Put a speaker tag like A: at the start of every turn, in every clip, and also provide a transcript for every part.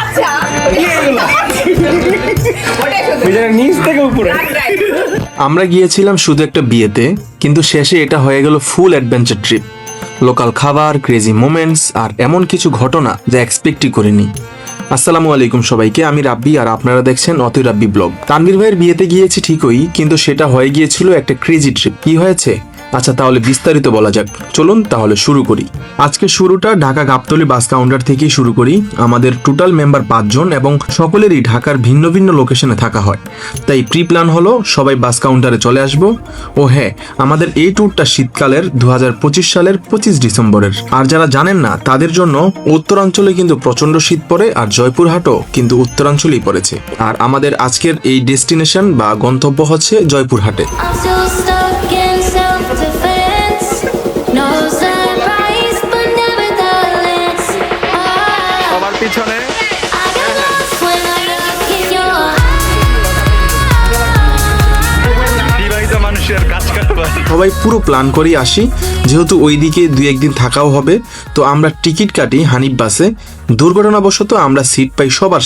A: আচ্ছা
B: নিচ থেকে উপরে। আমরা গিয়েছিলাম শুধু একটা বিয়েতে, কিন্তু শেষে এটা হয়ে গেল ফুল অ্যাডভেঞ্চার ট্রিপ। লোকাল খাবার, ক্রেজি মোমেন্টস আর এমন কিছু ঘটনা যা এক্সপেক্টই করিনি। আসসালামু আলাইকুম সবাইকে, আমি রাব্বি আর আপনারা দেখছেন অতি রাব্বি ব্লগ। তানভীর ভাইয়ের বিয়েতে গিয়েছি ঠিকই, কিন্তু সেটা হয়ে গিয়েছিল একটা ক্রেজি ট্রিপ। কি হয়েছে? আচ্ছা তাহলে বিস্তারিত বলা যাক, চলুন তাহলে শুরু করি। আজকে শুরুটা ঢাকা গাবতলী বাস কাউন্টার থেকেই শুরু করি। আমাদের টোটাল মেম্বার 5 জন এবং সকলেরই ঢাকার ভিন্ন ভিন্ন লোকেশনে থাকা হয়, তাই প্রি প্ল্যান হলো সবাই বাস কাউন্টারে চলে আসব। ও হ্যাঁ, আমাদের এই ট্যুরটা শীতকালের 2025 সালের 25 ডিসেম্বরের। আর যারা জানেন না তাদের জন্য উত্তরাঞ্চলে কিন্তু প্রচন্ড শীত পড়ে, আর জয়পুরহাটও কিন্তু উত্তরাঞ্চলেই পড়েছে। আর আমাদের আজকের এই ডেস্টিনেশন বা গন্তব্য হচ্ছে জয়পুরহাটে। পিছনে সবাই পুরো প্ল্যান করে আসি, যেহেতু ওইদিকে 2-1 দিন থাকাও হবে। তো আমরা টিকিট কাটি হানিফ বাসে। দুর্ঘটনাবশত আমরা সিট পাই সবার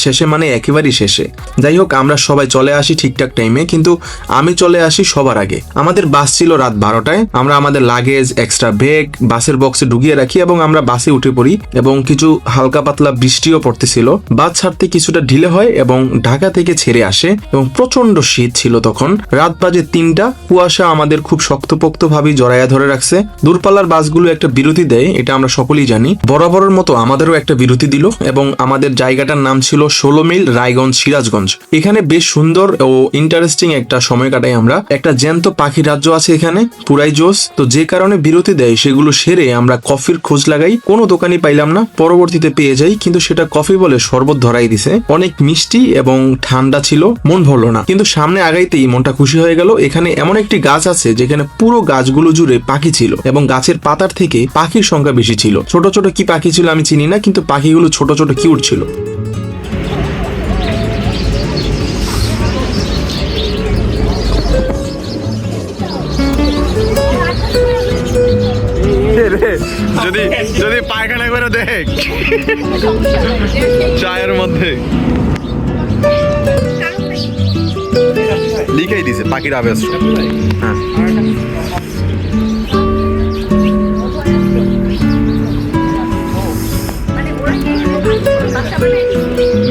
B: শেষে মানে একেবারেই শেষে। যাই হোক, আমরা সবাই চলে আসি ঠিকঠাক টাইমে, কিন্তু আমি চলে আসি সবার আগে। আমাদের বাস ছিল রাত 12টায়। আমরা আমাদের লাগেজ, এক্সট্রা ব্যাগ বাসের বক্সে ঢুকিয়ে রাখি এবং আমরা বাসে উঠে পড়ি। এবং কিছু হালকা পাতলা বৃষ্টিও পড়তেছিল। বাস ছাড়তে কিছুটা ঢিলে হয় এবং ঢাকা থেকে ছেড়ে আসে এবং প্রচন্ড শীত ছিল তখন। রাত বাজে 3টা। কুয়াশা আমাদের খুব শক্তপোক্ত ভাবে জড়াইয়া ধরে রাখছে। দূরপাল্লার বাসগুলো একটা বিরতি দেয়, এটা আমরা সকলেই জানি। বরাবরের মতো আমাদেরও একটা বিরতি দিল এবং আমাদের জায়গাটার নাম ছিল 16 মিল রায়গঞ্জ সিরাজগঞ্জ। এখানে বেশ সুন্দর ও ইন্টারেস্টিং একটা সময় কাটাই আমরা। একটা জ্যান্ত পাখি রাজ্য আছে এখানে, পুরাই জোস। তো যে কারণে বিরতি দেয় সেগুলো সেরে আমরা কফির খোঁজ লাগাই। কোনো দোকানই পাইলাম না, পরবর্তীতে পেয়ে যাই, কিন্তু সেটা কফি বলে শরবত ধরাই দিছে। অনেক মিষ্টি এবং ঠান্ডা ছিল, মন ভরলো না। কিন্তু সামনে আগাইতেই মনটা খুশি হয়ে গেল। এখানে এমন একটি গাছ আছে যেখানে পুরো গাছগুলো জুড়ে পাখি ছিল এবং গাছের পাতার থেকে পাখির সংখ্যা বেশি ছিল। ছোট ছোট কি পাখি ছিল আমি চিনি না, কিন্তু পাখিগুলো ছোট ছোট কিউট ছিল। যদি যদি পায়খানা করে দেখ চায়ের মধ্যে লিখাই দিছে পাখির আবেশ। হ্যাঁ,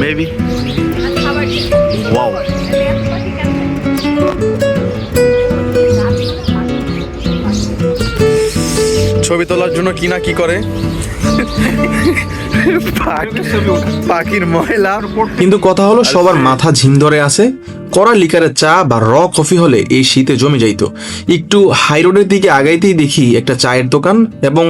B: মেবি। ওয়াও, ছবি তোলার জন্য কি না কি করে পাখির ময়লা। কিন্তু কথা হলো সবার মাথা ঝিম ধরে আছে। কড়া লিকারের চা বা র কফি হলে এই শীতে জমে যাইতো। একটু হাই রোডের দিকে আগাইতেই দেখি একটা চায়ের দোকান এবং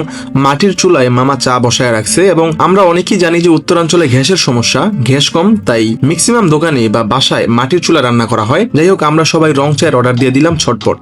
B: মাটির চুলায় মামা চা বসায় রাখছে। এবং আমরা অনেকেই জানি যে উত্তরাঞ্চলে গ্যাসের সমস্যা, গ্যাস কম, তাই ম্যাক্সিমাম দোকানে বা বাসায় মাটির চুলা রান্না করা হয়। যাই হোক, আমরা সবাই রং চায়ের অর্ডার দিয়ে দিলাম ছটপট।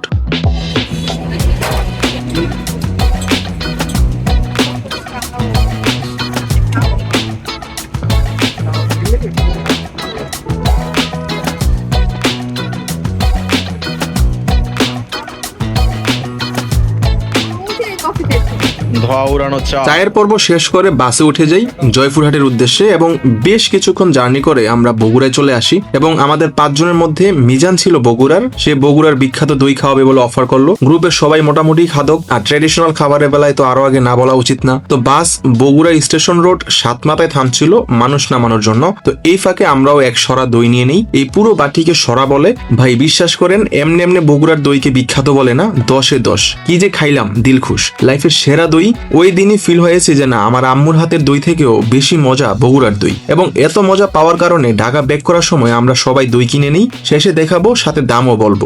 B: চায়ের পর্ব শেষ করে বাসে উঠে যাই জয়পুরহাটের উদ্দেশ্যে এবং বেশ কিছুক্ষণ জার্নি করে আমরা বগুড়ায় চলে আসি। এবং আমাদের 5 জনের মধ্যে মিজান ছিল বগুড়ার। সে বগুড়ার বিখ্যাত দই খাওয়াবে বলে অফার করলো। গ্রুপের সবাই মোটামুটি খাদক, আর ট্রেডিশনাল খাবারের বেলায় তো আরো আগে না বলা উচিত না। তো বাস বগুড়া স্টেশন রোড সাতমাথায় থামছিল মানুষ নামানোর জন্য। তো এই ফাঁকে আমরাও এক সরা দই নিয়ে নেই। এই পুরো বাটিকে সরা বলে। ভাই বিশ্বাস করেন, এমনি এমনি বগুড়ার দইকে বিখ্যাত বলে না, 10-এ 10। কি যে খাইলাম, দিল খুশ। লাইফের সেরা দই। ওই দিনই ফিল হয়েছে যে না, আমার আম্মুর হাতের দই থেকেও বেশি মজা বগুড়ার দই। এবং এত মজা পাওয়ার কারণে ঢাকা ব্যাক করার সময় আমরা সবাই দই কিনে নিই। শেষে দেখাবো, সাথে দামও বলবো।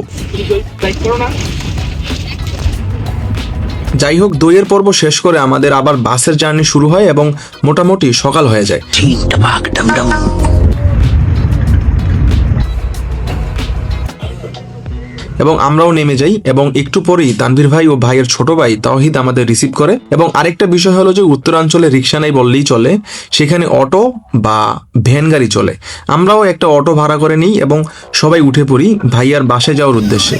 B: যাই হোক, দইয়ের পর্ব শেষ করে আমাদের আবার বাসের জার্নি শুরু হয় এবং মোটামুটি সকাল হয়ে যায়। এবং আমরাও নেমে যাই এবং একটু পরেই তানভীর ভাই ও ভাইয়ের ছোট ভাই তাওহিদ আমাদের রিসিভ করে। এবং আরেকটা বিষয় হলো যে উত্তরাঞ্চলে রিক্সা নাই বললেই চলে, সেখানে অটো বা ভ্যান গাড়ি চলে। আমরাও একটা অটো ভাড়া করে নিই এবং সবাই উঠে পড়ি ভাইয়ার বাসায় যাওয়ার উদ্দেশ্যে।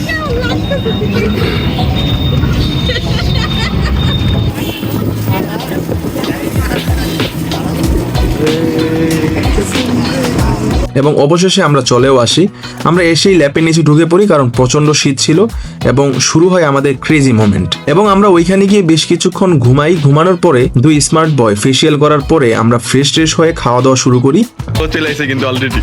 B: এবং অবশেষে আমরা চলেও আসি। আমরা এসেই ল্যাপের নিচে ঢুকে পড়ি কারণ প্রচন্ড শীত ছিল এবং শুরু হয় আমাদের ক্রেজি মোমেন্ট। এবং আমরা ওইখানে গিয়ে বেশ কিছুক্ষণ ঘুমাই। ঘুমানোর পরে দুই স্মার্ট বয় ফেসিয়াল করার পরে আমরা ফ্রেশ ট্রেশ হয়ে খাওয়া দাওয়া শুরু করি।
A: চলে আসছে কিন্তু অলরেডি।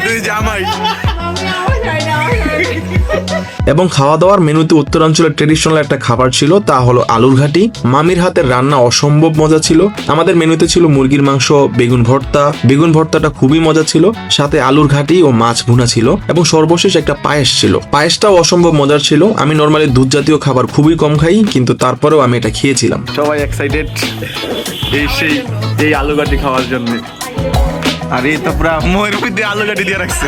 A: দুই জামাই।
B: এবং খাওয়া দাওয়ার মেনুতে উত্তরাঞ্চলের ট্রেডিশনাল একটা খাবার ছিল, তা হলো আলুর ঘাটি। মামির হাতের রান্না অসম্ভব মজা ছিল। আমাদের মেনুতে ছিল মুরগির মাংস, বেগুন ভর্তা। বেগুন ভর্তাটা খুবই মজা ছিল, সাথে আলুর ঘাটি ও মাছ ভুনা ছিল এবং সর্বশেষ একটা পায়েস ছিল। পায়েসটাও অসম্ভব মজার ছিল। আমি নর্মালি দুধ জাতীয় খাবার খুবই কম খাই, কিন্তু তারপরেও আমি এটা খেয়েছিলাম।
A: সবাই এক্সাইটেড এই আলু ঘাটি খাওয়ার জন্য। আর এই তো পুরা ময়ের মধ্যে আলু ঘাটি দিয়ে রাখছে।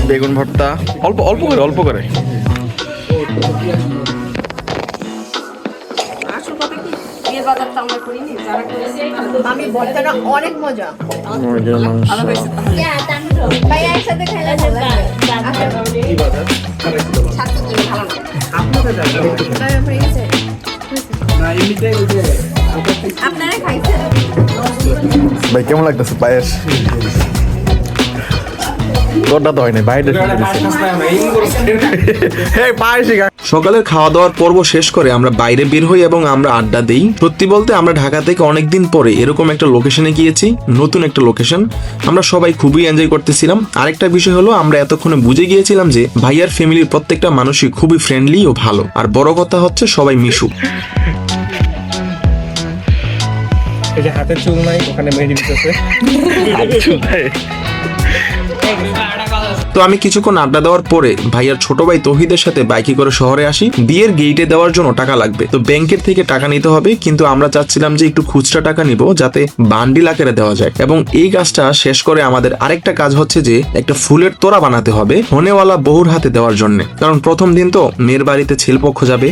A: বেগুন ভর্তা অল্প অল্প করে অল্প করে।
C: অনেক মজা।
A: ভাই কেমন লাগতেছে পায়েস?
B: সকালের খাওয়া দাওয়ার পর্ব শেষ করে আমরা বাইরে বের হই এবং আমরা আড্ডা দেই। সত্যি বলতে আমরা ঢাকা থেকে অনেকদিন পরে এরকম একটা লোকেশনে গিয়েছি, নতুন একটা লোকেশন। আমরা সবাই খুবই এনজয় করতেছিলাম। আরেকটা বিষয় হলো আমরা এতক্ষণে বুঝে গিয়েছিলাম যে ভাইয়ার ফ্যামিলির প্রত্যেকটা মানুষই খুবই ফ্রেন্ডলি ও ভালো। আর বড় কথা হচ্ছে সবাই মিশুক।
D: এই যে হাতের চুল নাই, ওখানে মেহেদি দিতেছে।
B: তো আমি কিছুক্ষণ আড্ডা দেওয়ার পরে ভাইয়ার ছোট ভাই তৌহিদের সাথে বাইকে করে শহরে আসি। বিয়ের গেটে দেওয়ার জন্য টাকা লাগবে, তো ব্যাংকের থেকে টাকা নিতে হবে, কিন্তু আমরা চাচ্ছিলাম যে একটু খুচরা টাকা নিব যাতে বান্ডিল আকারে দেওয়া যায়। এবং এই কাজটা শেষ করে আমাদের আরেকটা কাজ হচ্ছে যে একটা ফুলের তোড়া বানাতে হবে হনেওয়ালা বহুর হাতে দেওয়ার জন্য, কারণ প্রথম দিন তো মেয়ের বাড়িতে ছেলেপক্ষ যাবে।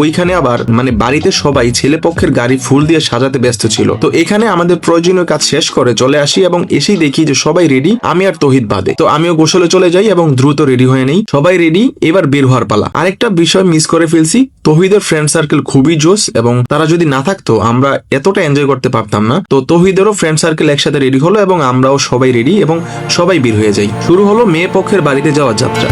B: ওইখানে আবার বাড়িতে সবাই ছেলে পক্ষের গাড়ি ফুল দিয়ে সাজাতে ব্যস্ত ছিল। তো এখানে আমাদের প্রয়োজনীয় কাজ শেষ করে চলে আসি এবং এসেই দেখি যে সবাই রেডি, আমি আর তৌহিদ বাদে। তো আমিও গোসলে চলে যাই এবং দ্রুত রেডি হয়ে নেই। সবাই রেডি, এবার বের হওয়ার পালা। আরেকটা বিষয় মিস করে ফেলছি, তৌহিদের ফ্রেন্ড সার্কেল খুবই জোস এবং তারা যদি না থাকতো আমরা এতটা এনজয় করতে পারতাম না। তো তৌহিদেরও ফ্রেন্ড সার্কেল একসাথে রেডি হলো এবং আমরাও সবাই রেডি এবং সবাই বের হয়ে যাই। শুরু হলো মেয়ে পক্ষের বাড়িতে যাওয়ার যাত্রা।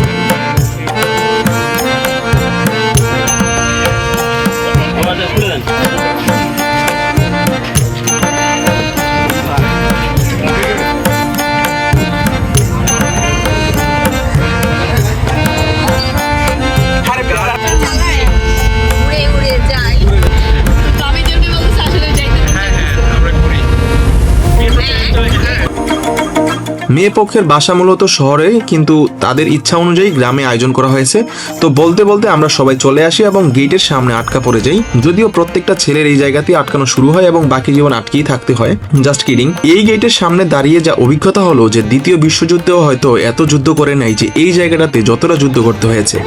B: মেয়ে পক্ষের বাসা মূলত শহরে, কিন্তু তাদের ইচ্ছা অনুযায়ী গ্রামে আয়োজন করা হয়েছে। তো বলতে বলতে আমরা সবাই চলে আসি এবং গেটের সামনে আটকা পড়ে যাই। যদিও প্রত্যেকটা ছেলের এই জায়গাতেই আটকানো শুরু হয় এবং বাকি জীবন আটকেই থাকতে হয়। Just kidding. এই গেটের সামনে দাঁড়িয়ে যা অভিজ্ঞতা হলো যে দ্বিতীয় বিশ্বযুদ্ধেও হয়তো এত যুদ্ধ করে নাই যে এই জায়গাটাতে যতটা যুদ্ধ করতে হয়েছে।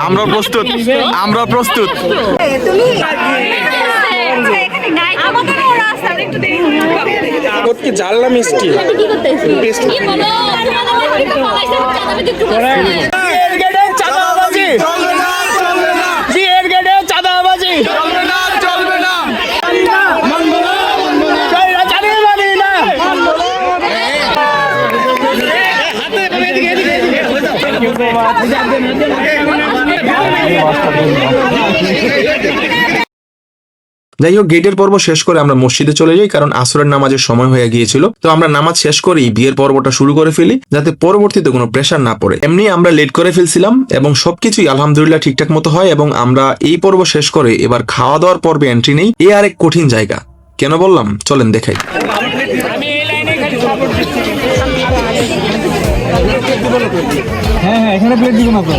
A: আমরা প্রস্তুত, আমরা প্রস্তুত।
D: জানলা মিষ্টি
B: যাই হোক, গেটের পর্ব শেষ করে আমরা মসজিদে চলে যাই, কারণ আসরের নামাজের সময় হয়ে গিয়েছিল। তো আমরা নামাজ শেষ করেই বিয়ের পর্বটা শুরু করে ফেলি, যাতে পরবর্তীতে কোনো প্রেশার না পড়ে। এমনি আমরা লেট করে ফেলছিলাম এবং সবকিছুই আলহামদুলিল্লাহ ঠিকঠাক মতো হয় এবং আমরা এই পর্ব শেষ করে এবার খাওয়া দাওয়ার পর্বে এন্ট্রি নেই। এ আরেক কঠিন জায়গা। কেন বললাম, চলেন দেখাই।
D: হ্যাঁ হ্যাঁ এখানে প্লেট দিব না তো।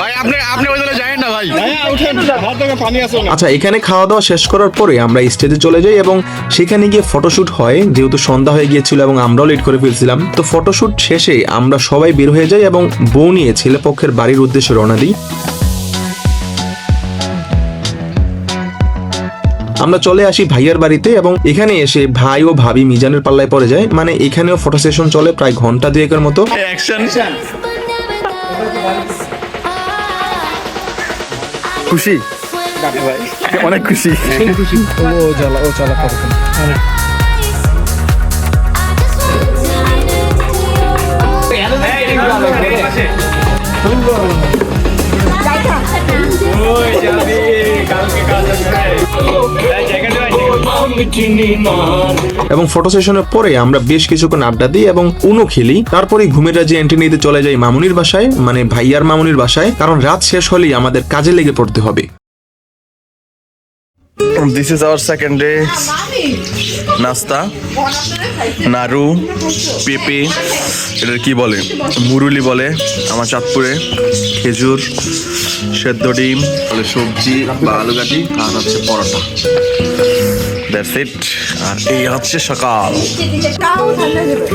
A: ভাই আপনি ওই দলে যাবেন না ভাই।
B: আচ্ছা, এখানে খাওয়া দাওয়া শেষ করার পরে আমরা স্টেজে চলে যাই এবং সেখানে গিয়ে ফটোশুট হয়, যেহেতু সন্ধ্যা হয়ে গিয়েছিল এবং আমরাও লেট করে ফেলছিলাম। তো ফটোশুট শেষে আমরা সবাই বের হয়ে যাই এবং বউ নিয়ে ছেলেপক্ষের বাড়ির উদ্দেশ্যে রওনা দিই। আমরা চলে আসি ভাইয়ার বাড়িতে এবং এখানে এসে ভাই ও ভাবি মিজানের পাল্লায় পড়ে যায়। মানে এখানেও ফটো সেশন চলে প্রায় ঘন্টা দুয়েকের মতো।
A: অ্যাকশন। খুশি ভাই, অনেক খুশি।
D: ও জ্বালা করছেন।
B: এবং ফটো সেশনের পরে আমরা বেশ কিছুক্ষণ আড্ডা দিই এবং উনো খেলি। তারপরে ঘুমের রাজ্যে এন্ট্রি নিতে চলে যাই মামুনির বাসায়, মানে ভাইয়ার মামুনির বাসায়, কারণ রাত শেষ হলেই আমাদের কাজে লেগে পড়তে হবে।
A: This is our second day নাস্তা। নাড়ু, পেঁপে, এটা কি বলে, মুরুলি বলে আমার চাঁদপুরে, খেজুর, সেদ্ধ ডিম, সবজি বা আলুঘাটি, আর হচ্ছে পরোটা। That's it. আর এই হচ্ছে সকাল।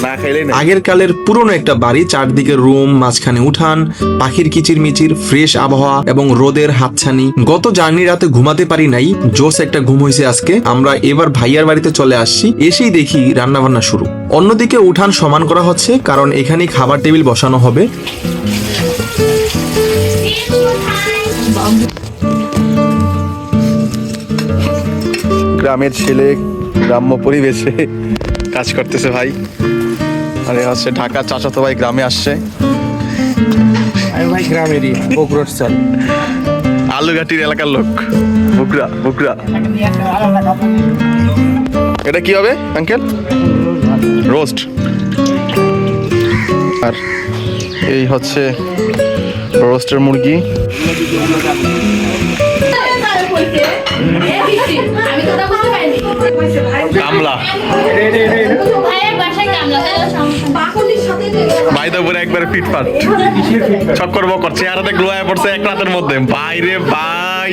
A: না খাইলেই না।
B: আগের কালের পুরনো একটা বাড়ি, চারদিকে রুম, মাঝখানে উঠান, পাখির কিচিরমিচির, ফ্রেশ আবহাওয়া এবং রোদের হাতছানি। গত জার্নি রাতে ঘুমাতে পারি নাই, জোস একটা ঘুম হয়েছে আজকে। আমরা এবার ভাইয়ার বাড়িতে চলে আসছি, এসেই দেখি রান্না বান্না শুরু। অন্যদিকে উঠান সমান করা হচ্ছে, কারণ এখানে খাবার টেবিল বসানো হবে।
A: গ্রামের ছেলে গ্রাম্য পরিবেশে কাজ করতেছে ভাই। আরে হচ্ছে ঢাকা চাচাতো ভাই গ্রামে আসছে।
D: আমি ভাই গ্রামেরই, বগুড়ার চাল।
A: আলুঘাটির এলাকার লোক। বুকরা। এটা কি হবে আঙ্কেল? রোস্ট। আর এই হচ্ছে রোস্টের মুরগি। কামলা বাইদা পরে একবারে ফিটফাট চক্কর বকর, চেহারাতে গ্লো হয়ে পড়ছে এক রাতের মধ্যে। বাইরে ভাই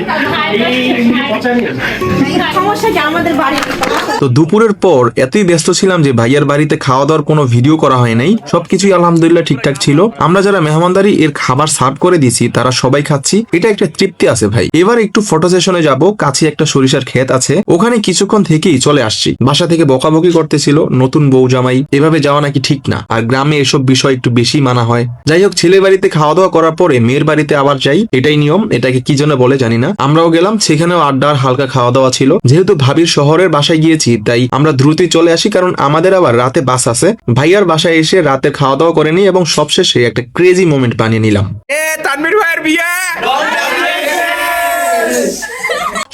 B: তো দুপুরের পর এতই ব্যস্ত ছিলাম যে ভাইয়ার বাড়িতে খাওয়া দাওয়ার কোনো ভিডিও করা হয় নাই। সবকিছুই আলহামদুলিল্লাহ ঠিকঠাক ছিল। আমরা যারা মেহমানদারি এর খাবার সার্ভ করে দিছি তারা সবাই খাচ্ছি, এটা একটা তৃপ্তি আছে ভাই। এবার একটু ফটো সেশনে যাব, কাছে একটা সরিষার ক্ষেত আছে, ওখানে কিছুক্ষণ থেকেই চলে আসছি। বাসা থেকে বকাবকি করতেছিল নতুন বউ জামাই এভাবে যাওয়া নাকি ঠিক না, আর গ্রামে এসব বিষয় একটু বেশি মানা হয়। যাই হোক, ছেলের বাড়িতে খাওয়া দাওয়া করার পরে মেয়ের বাড়িতে আবার যাই, এটাই নিয়ম। এটাকে কি জন্য বলে জানি না। আমরাও গেলাম, সেখানেও আড্ডা আর হালকা খাওয়া দাওয়া ছিল। যেহেতু ভাবির শহরের বাসায় গিয়েছি তাই আমরা দ্রুতই চলে আসি, কারণ আমাদের আবার রাতে বাস আছে। ভাইয়ার বাসায় এসে রাতে খাওয়া দাওয়া করে নিই এবং সবশেষে একটা ক্রেজি মোমেন্ট বানিয়ে নিলাম।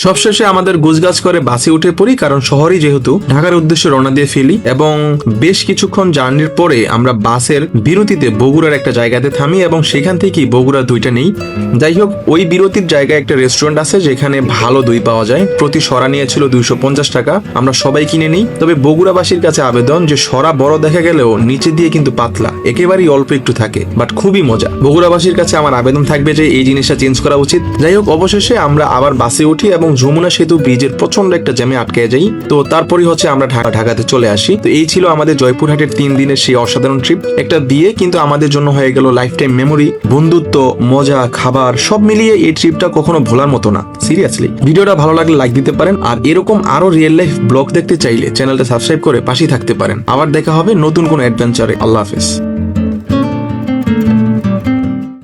B: সবশেষে আমাদের গুজগাছ করে বাসে উঠে পড়ি, কারণ শহরে যেহেতু ঢাকার উদ্দেশ্যে রওনা দিয়ে ফেলি। এবং বেশ কিছুক্ষণ জার্নির পরে আমরা বাসের বিরতিতে বগুড়ার একটা জায়গাতে থামি এবং সেখান থেকেই বগুড়া দুইটা নেই। যাই হোক, ওই বিরতির জায়গায় একটা রেস্টুরেন্ট আছে যেখানে ভালো দই পাওয়া যায়। প্রতি সরা নিয়েছিল 250 টাকা। আমরা সবাই কিনে নিই। তবে বগুড়াবাসীর কাছে আবেদন যে সরা বড় দেখা গেলেও নিচে দিয়ে কিন্তু পাতলা, একেবারেই অল্প একটু থাকে, বাট খুবই মজা। বগুড়াবাসীর কাছে আমার আবেদন থাকবে যে এই জিনিসটা চেঞ্জ করা উচিত। যাই হোক, অবশেষে আমরা আবার বাসে উঠি এবং যমুনা সেতু ব্রিজের প্রচন্ড একটা জ্যামে আটকে যাই। তো তারপরই হচ্ছে আমরা ঢাকাতে চলে আসি। তো এই ছিল আমাদের জয়পুরহাটের 3 দিনের সেই অসাধারণ ট্রিপ। একটা বিয়ে কিন্তু আমাদের জন্য হয়ে গেল লাইফ টাইম মেমোরি। বন্ধুত্ব, মজা, খাবার সব মিলিয়ে এই ট্রিপটা কখনো ভোলার মতো না, সিরিয়াসলি। ভিডিওটা ভালো লাগলে লাইক দিতে পারেন, আর এরকম আরো রিয়েল লাইফ ব্লগ দেখতে চাইলে চ্যানেলটা সাবস্ক্রাইব করে পাশেই থাকতে পারেন। আবার দেখা হবে নতুন কোনো অ্যাডভেঞ্চারে। আল্লাহ হাফেজ।